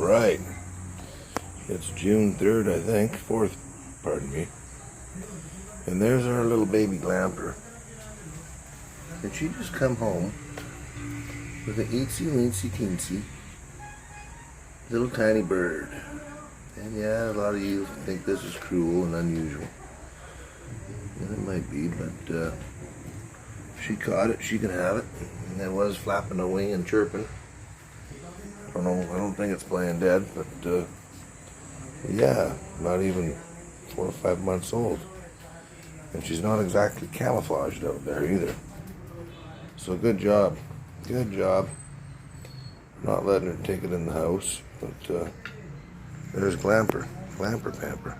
Alright, it's June 3rd, I think, 4th, pardon me. And there's our little baby Glamper. And she just come home with an eensy teensy little tiny bird. And yeah, a lot of you think this is cruel and unusual. And it might be, but she caught it, she can have it. And it was flapping her wing and chirping. I don't think it's playing dead, but yeah, not even 4 or 5 months old. And she's not exactly camouflaged out there either. So good job. Not letting her take it in the house, but there's Glamper Pamper.